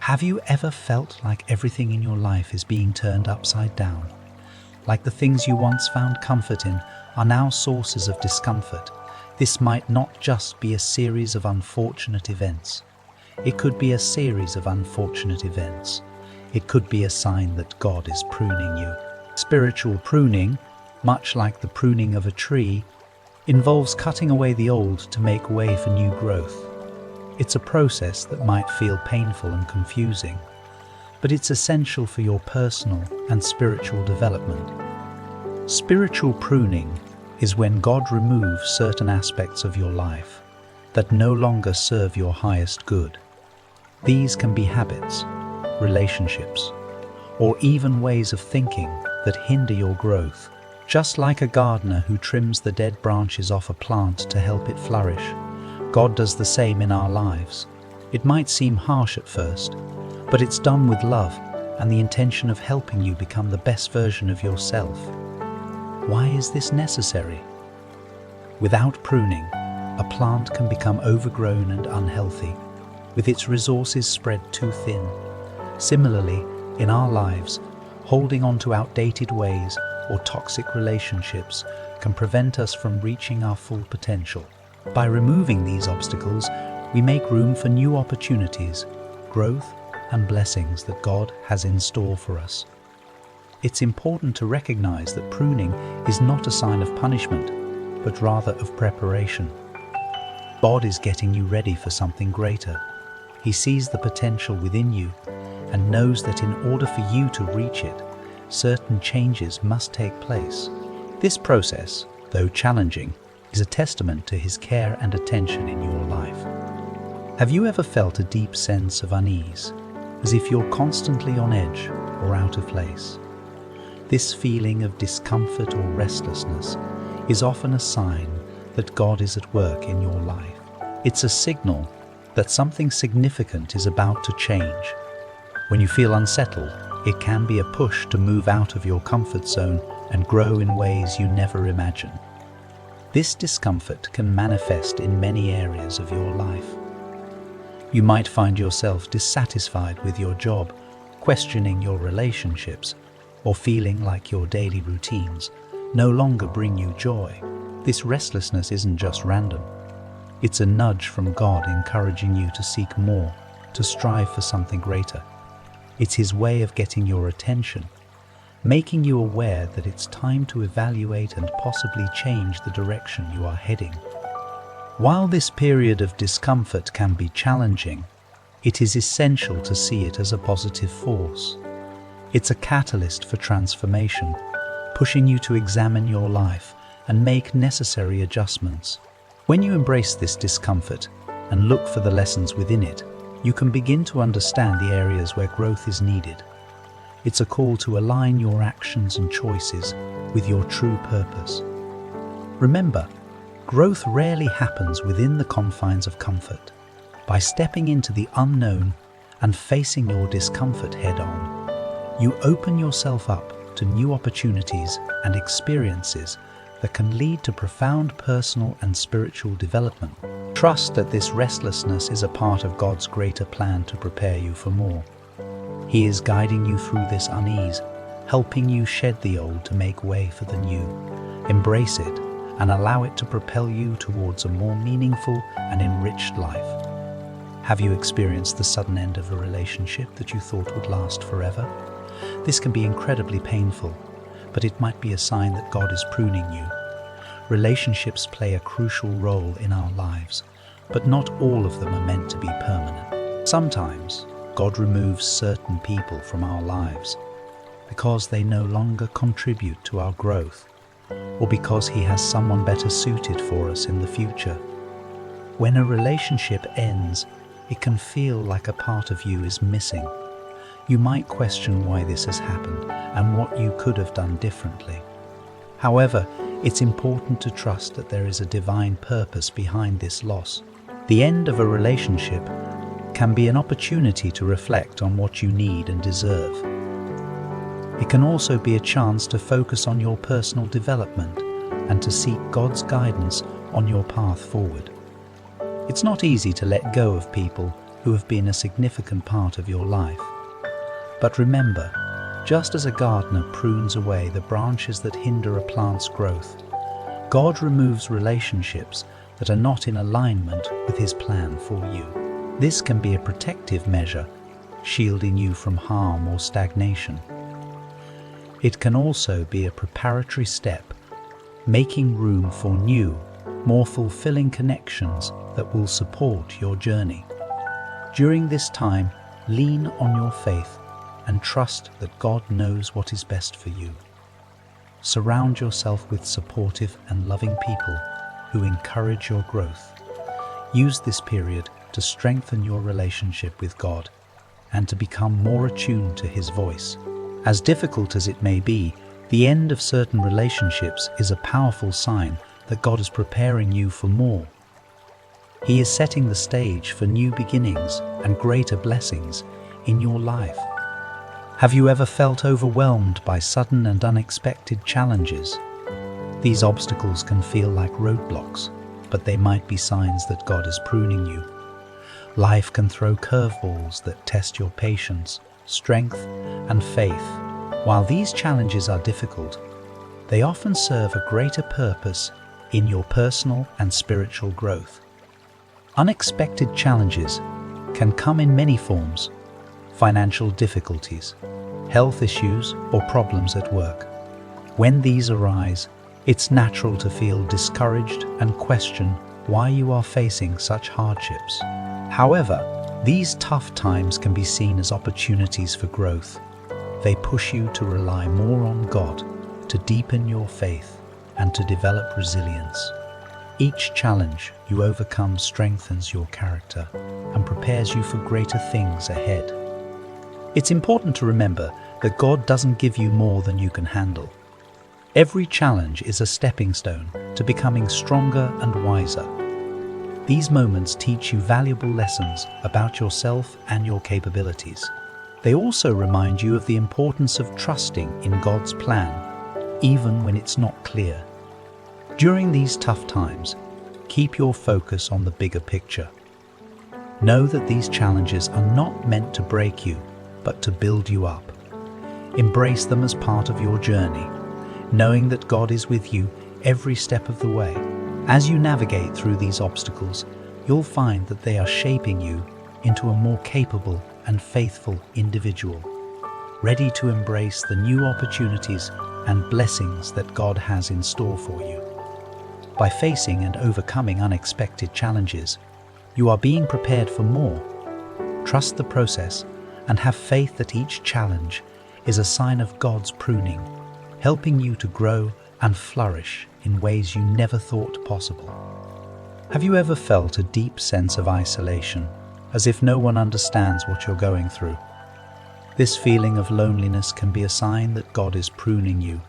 Have you ever felt like everything in your life is being turned upside down? Like the things you once found comfort in are now sources of discomfort? This might not just be a series of unfortunate events. It could be a series of unfortunate events. It could be a sign that God is pruning you. Spiritual pruning, much like the pruning of a tree, involves cutting away the old to make way for new growth. It's a process that might feel painful and confusing, but it's essential for your personal and spiritual development. Spiritual pruning is when God removes certain aspects of your life that no longer serve your highest good. These can be habits, relationships, or even ways of thinking that hinder your growth. Just like a gardener who trims the dead branches off a plant to help it flourish, God does the same in our lives. It might seem harsh at first, but it's done with love and the intention of helping you become the best version of yourself. Why is this necessary? Without pruning, a plant can become overgrown and unhealthy, with its resources spread too thin. Similarly, in our lives, holding on to outdated ways or toxic relationships can prevent us from reaching our full potential. By removing these obstacles, we make room for new opportunities, growth, and blessings that God has in store for us. It's important to recognize that pruning is not a sign of punishment, but rather of preparation. God is getting you ready for something greater. He sees the potential within you and knows that in order for you to reach it, certain changes must take place. This process, though challenging, is a testament to His care and attention in your life. Have you ever felt a deep sense of unease, as if you're constantly on edge or out of place? This feeling of discomfort or restlessness is often a sign that God is at work in your life. It's a signal that something significant is about to change. When you feel unsettled, it can be a push to move out of your comfort zone and grow in ways you never imagined. This discomfort can manifest in many areas of your life. You might find yourself dissatisfied with your job, questioning your relationships, or feeling like your daily routines no longer bring you joy. This restlessness isn't just random. It's a nudge from God encouraging you to seek more, to strive for something greater. It's His way of getting your attention, making you aware that it's time to evaluate and possibly change the direction you are heading. While this period of discomfort can be challenging, it is essential to see it as a positive force. It's a catalyst for transformation, pushing you to examine your life and make necessary adjustments. When you embrace this discomfort and look for the lessons within it, you can begin to understand the areas where growth is needed. It's a call to align your actions and choices with your true purpose. Remember, growth rarely happens within the confines of comfort. By stepping into the unknown and facing your discomfort head-on, you open yourself up to new opportunities and experiences that can lead to profound personal and spiritual development. Trust that this restlessness is a part of God's greater plan to prepare you for more. He is guiding you through this unease, helping you shed the old to make way for the new. Embrace it and allow it to propel you towards a more meaningful and enriched life. Have you experienced the sudden end of a relationship that you thought would last forever? This can be incredibly painful, but it might be a sign that God is pruning you. Relationships play a crucial role in our lives, but not all of them are meant to be permanent. Sometimes, God removes certain people from our lives because they no longer contribute to our growth, or because He has someone better suited for us in the future. When a relationship ends, it can feel like a part of you is missing. You might question why this has happened and what you could have done differently. However, it's important to trust that there is a divine purpose behind this loss. The end of a relationship can be an opportunity to reflect on what you need and deserve. It can also be a chance to focus on your personal development and to seek God's guidance on your path forward. It's not easy to let go of people who have been a significant part of your life. But remember, just as a gardener prunes away the branches that hinder a plant's growth, God removes relationships that are not in alignment with His plan for you. This can be a protective measure, shielding you from harm or stagnation. It can also be a preparatory step, making room for new, more fulfilling connections that will support your journey. During this time, lean on your faith and trust that God knows what is best for you. Surround yourself with supportive and loving people who encourage your growth. Use this period to strengthen your relationship with God and to become more attuned to His voice. As difficult as it may be, the end of certain relationships is a powerful sign that God is preparing you for more. He is setting the stage for new beginnings and greater blessings in your life. Have you ever felt overwhelmed by sudden and unexpected challenges? These obstacles can feel like roadblocks, but they might be signs that God is pruning you. Life can throw curveballs that test your patience, strength, and faith. While these challenges are difficult, they often serve a greater purpose in your personal and spiritual growth. Unexpected challenges can come in many forms: financial difficulties, health issues, or problems at work. When these arise, it's natural to feel discouraged and question why you are facing such hardships. However, these tough times can be seen as opportunities for growth. They push you to rely more on God, to deepen your faith, and to develop resilience. Each challenge you overcome strengthens your character and prepares you for greater things ahead. It's important to remember that God doesn't give you more than you can handle. Every challenge is a stepping stone to becoming stronger and wiser. These moments teach you valuable lessons about yourself and your capabilities. They also remind you of the importance of trusting in God's plan, even when it's not clear. During these tough times, keep your focus on the bigger picture. Know that these challenges are not meant to break you, but to build you up. Embrace them as part of your journey, knowing that God is with you every step of the way. As you navigate through these obstacles, you'll find that they are shaping you into a more capable and faithful individual, ready to embrace the new opportunities and blessings that God has in store for you. By facing and overcoming unexpected challenges, you are being prepared for more. Trust the process and have faith that each challenge is a sign of God's pruning, helping you to grow and flourish in ways you never thought possible. Have you ever felt a deep sense of isolation, as if no one understands what you're going through? This feeling of loneliness can be a sign that God is pruning you.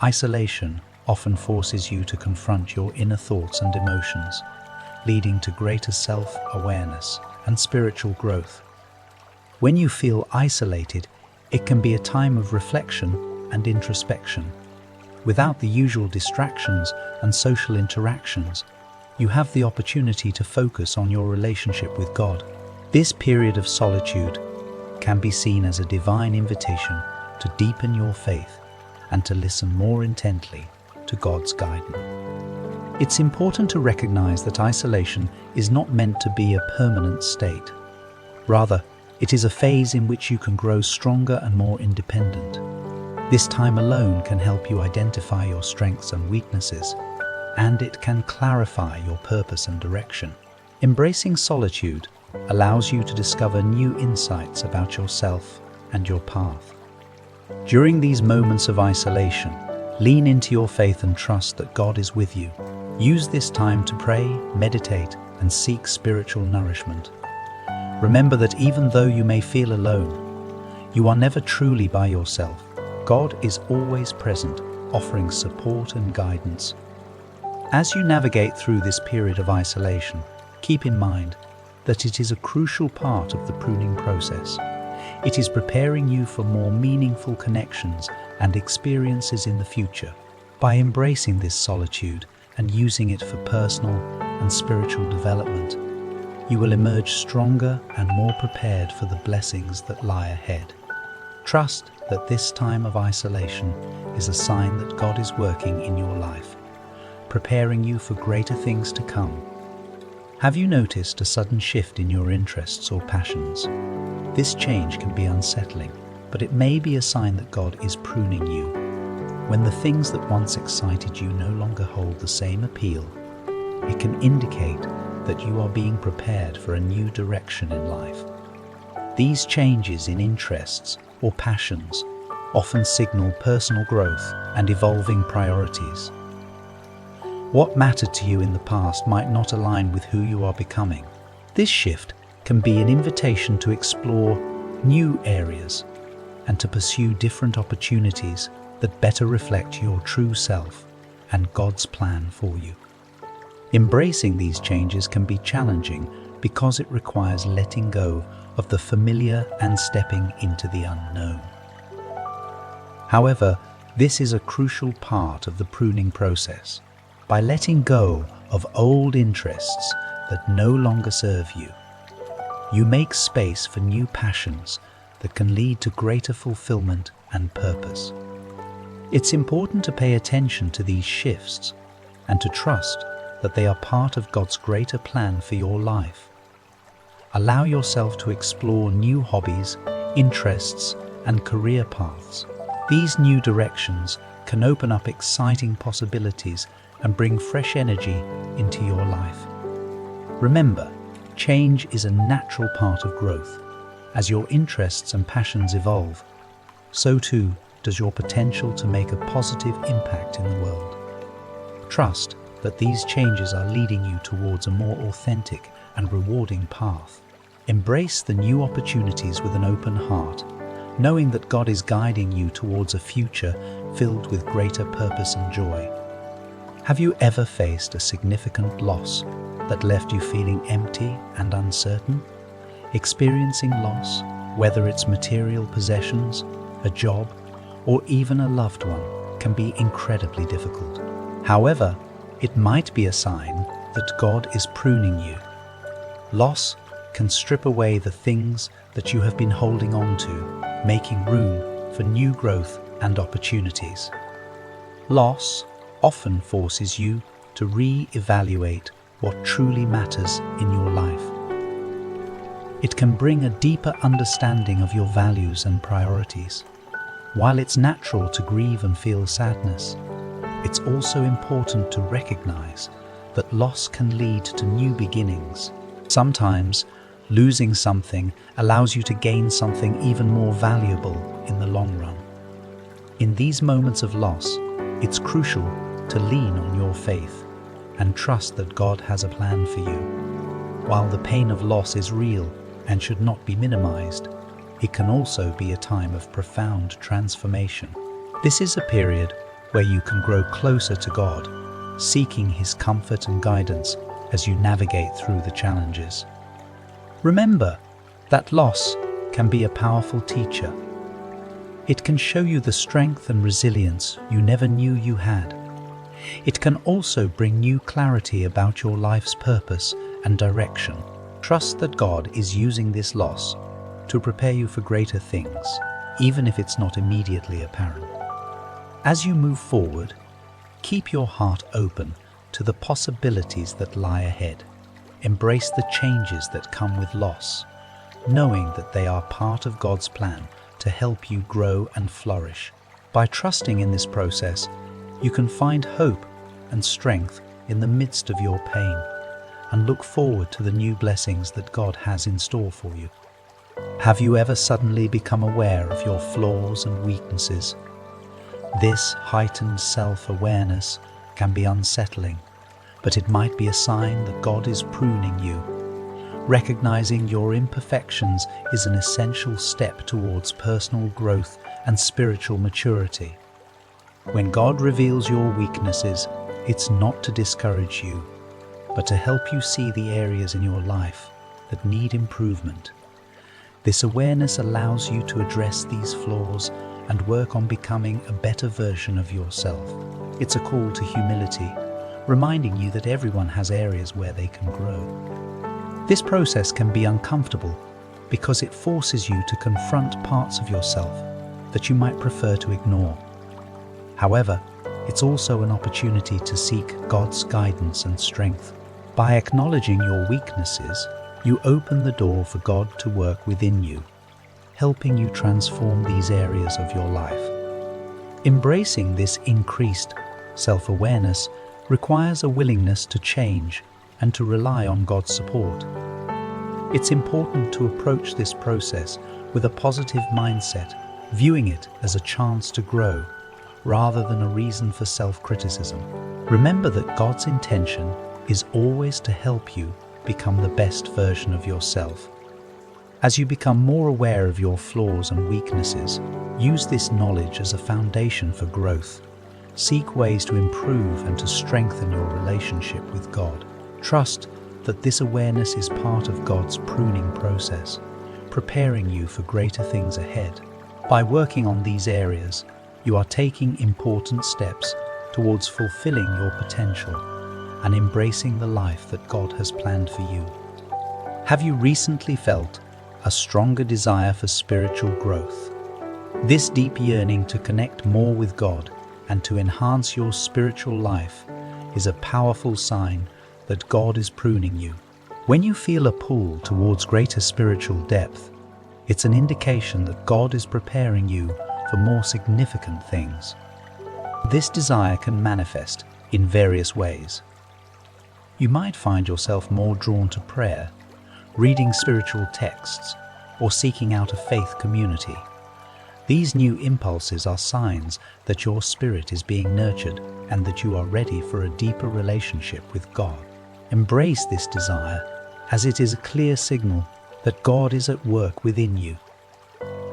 Isolation often forces you to confront your inner thoughts and emotions, leading to greater self-awareness and spiritual growth. When you feel isolated, it can be a time of reflection and introspection. Without the usual distractions and social interactions, you have the opportunity to focus on your relationship with God. This period of solitude can be seen as a divine invitation to deepen your faith and to listen more intently to God's guidance. It's important to recognize that isolation is not meant to be a permanent state. Rather, it is a phase in which you can grow stronger and more independent. This time alone can help you identify your strengths and weaknesses, and it can clarify your purpose and direction. Embracing solitude allows you to discover new insights about yourself and your path. During these moments of isolation, lean into your faith and trust that God is with you. Use this time to pray, meditate, and seek spiritual nourishment. Remember that even though you may feel alone, you are never truly by yourself. God is always present, offering support and guidance. As you navigate through this period of isolation, keep in mind that it is a crucial part of the pruning process. It is preparing you for more meaningful connections and experiences in the future. By embracing this solitude and using it for personal and spiritual development, you will emerge stronger and more prepared for the blessings that lie ahead. Trust that this time of isolation is a sign that God is working in your life, preparing you for greater things to come. Have you noticed a sudden shift in your interests or passions? This change can be unsettling, but it may be a sign that God is pruning you. When the things that once excited you no longer hold the same appeal, it can indicate that you are being prepared for a new direction in life. These changes in interests or passions often signal personal growth and evolving priorities. What mattered to you in the past might not align with who you are becoming. This shift can be an invitation to explore new areas and to pursue different opportunities that better reflect your true self and God's plan for you. Embracing these changes can be challenging because it requires letting go of the familiar and stepping into the unknown. However, this is a crucial part of the pruning process. By letting go of old interests that no longer serve you, you make space for new passions that can lead to greater fulfillment and purpose. It's important to pay attention to these shifts and to trust that they are part of God's greater plan for your life. Allow yourself to explore new hobbies, interests, and career paths. These new directions can open up exciting possibilities and bring fresh energy into your life. Remember, change is a natural part of growth. As your interests and passions evolve, so too does your potential to make a positive impact in the world. Trust that these changes are leading you towards a more authentic and rewarding path. Embrace the new opportunities with an open heart, knowing that God is guiding you towards a future filled with greater purpose and joy. Have you ever faced a significant loss that left you feeling empty and uncertain? Experiencing loss, whether it's material possessions, a job, or even a loved one, can be incredibly difficult. However, it might be a sign that God is pruning you. Loss can strip away the things that you have been holding on to, making room for new growth and opportunities. Loss often forces you to re-evaluate what truly matters in your life. It can bring a deeper understanding of your values and priorities. While it's natural to grieve and feel sadness, it's also important to recognize that loss can lead to new beginnings. Sometimes, losing something allows you to gain something even more valuable in the long run. In these moments of loss, it's crucial to lean on your faith and trust that God has a plan for you. While the pain of loss is real and should not be minimized, it can also be a time of profound transformation. This is a period where you can grow closer to God, seeking His comfort and guidance as you navigate through the challenges. Remember that loss can be a powerful teacher. It can show you the strength and resilience you never knew you had. It can also bring new clarity about your life's purpose and direction. Trust that God is using this loss to prepare you for greater things, even if it's not immediately apparent. As you move forward, keep your heart open to the possibilities that lie ahead. Embrace the changes that come with loss, knowing that they are part of God's plan to help you grow and flourish. By trusting in this process, you can find hope and strength in the midst of your pain and look forward to the new blessings that God has in store for you. Have you ever suddenly become aware of your flaws and weaknesses? This heightened self-awareness can be unsettling, but it might be a sign that God is pruning you. Recognizing your imperfections is an essential step towards personal growth and spiritual maturity. When God reveals your weaknesses, it's not to discourage you, but to help you see the areas in your life that need improvement. This awareness allows you to address these flaws and work on becoming a better version of yourself. It's a call to humility, reminding you that everyone has areas where they can grow. This process can be uncomfortable because it forces you to confront parts of yourself that you might prefer to ignore. However, it's also an opportunity to seek God's guidance and strength. By acknowledging your weaknesses, you open the door for God to work within you, helping you transform these areas of your life. Embracing this increased self-awareness requires a willingness to change and to rely on God's support. It's important to approach this process with a positive mindset, viewing it as a chance to grow rather than a reason for self-criticism. Remember that God's intention is always to help you become the best version of yourself. As you become more aware of your flaws and weaknesses, use this knowledge as a foundation for growth. Seek ways to improve and to strengthen your relationship with God. Trust that this awareness is part of God's pruning process, preparing you for greater things ahead. By working on these areas, you are taking important steps towards fulfilling your potential and embracing the life that God has planned for you. Have you recently felt a stronger desire for spiritual growth? This deep yearning to connect more with God and to enhance your spiritual life is a powerful sign that God is pruning you. When you feel a pull towards greater spiritual depth, it's an indication that God is preparing you for more significant things. This desire can manifest in various ways. You might find yourself more drawn to prayer, reading spiritual texts, or seeking out a faith community. These new impulses are signs that your spirit is being nurtured and that you are ready for a deeper relationship with God. Embrace this desire, as it is a clear signal that God is at work within you.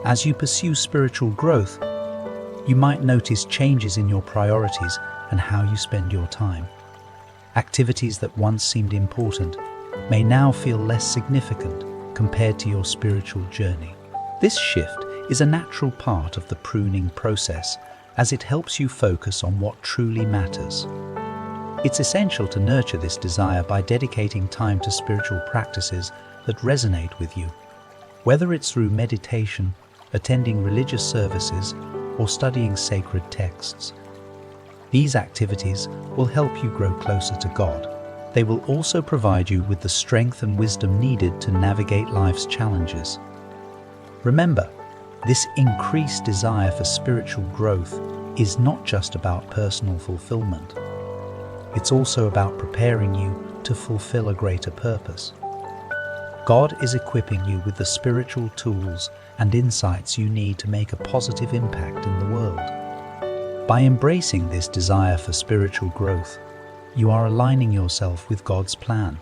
As you pursue spiritual growth, you might notice changes in your priorities and how you spend your time. Activities that once seemed important may now feel less significant compared to your spiritual journey. This shift is a natural part of the pruning process, as it helps you focus on what truly matters. It's essential to nurture this desire by dedicating time to spiritual practices that resonate with you. Whether it's through meditation, attending religious services, or studying sacred texts, these activities will help you grow closer to God. They will also provide you with the strength and wisdom needed to navigate life's challenges. Remember, this increased desire for spiritual growth is not just about personal fulfillment. It's also about preparing you to fulfill a greater purpose. God is equipping you with the spiritual tools and insights you need to make a positive impact in the world. By embracing this desire for spiritual growth, you are aligning yourself with God's plan.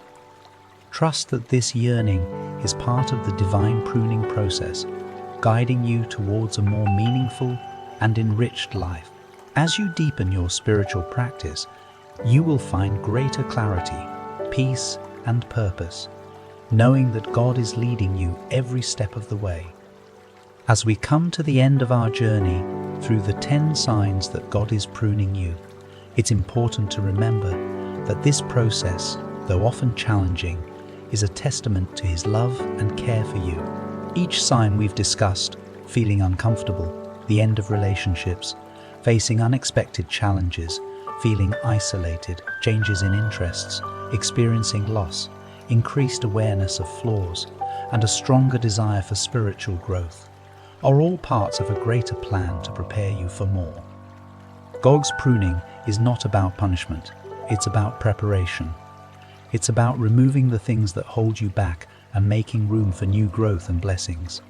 Trust that this yearning is part of the divine pruning process, guiding you towards a more meaningful and enriched life. As you deepen your spiritual practice, you will find greater clarity, peace, and purpose, knowing that God is leading you every step of the way. As we come to the end of our journey through the 10 signs that God is pruning you, it's important to remember that this process, though often challenging, is a testament to His love and care for you. Each sign we've discussed, feeling uncomfortable, the end of relationships, facing unexpected challenges, feeling isolated, changes in interests, experiencing loss, increased awareness of flaws, and a stronger desire for spiritual growth, are all parts of a greater plan to prepare you for more. God's pruning is not about punishment, it's about preparation. It's about removing the things that hold you back and making room for new growth and blessings.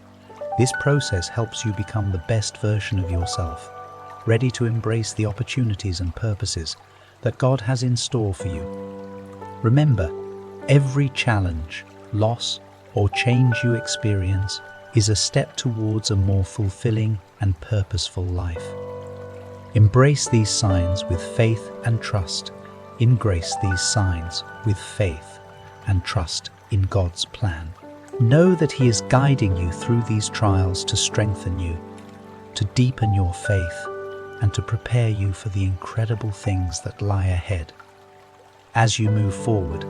This process helps you become the best version of yourself, ready to embrace the opportunities and purposes that God has in store for you. Remember, every challenge, loss, or change you experience is a step towards a more fulfilling and purposeful life. Embrace these signs with faith and trust. Embrace these signs with faith and trust in God's plan. Know that He is guiding you through these trials to strengthen you, to deepen your faith, and to prepare you for the incredible things that lie ahead. As you move forward,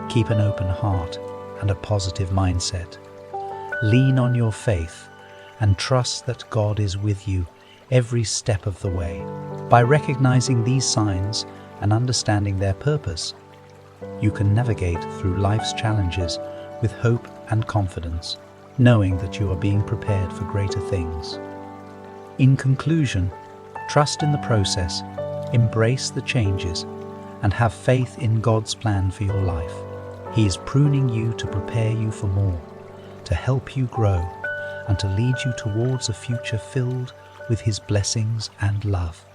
keep an open heart and a positive mindset. Lean on your faith and trust that God is with you every step of the way. By recognizing these signs and understanding their purpose, you can navigate through life's challenges with hope and confidence, knowing that you are being prepared for greater things. In conclusion, trust in the process, embrace the changes, and have faith in God's plan for your life. He is pruning you to prepare you for more, to help you grow, and to lead you towards a future filled with His blessings and love.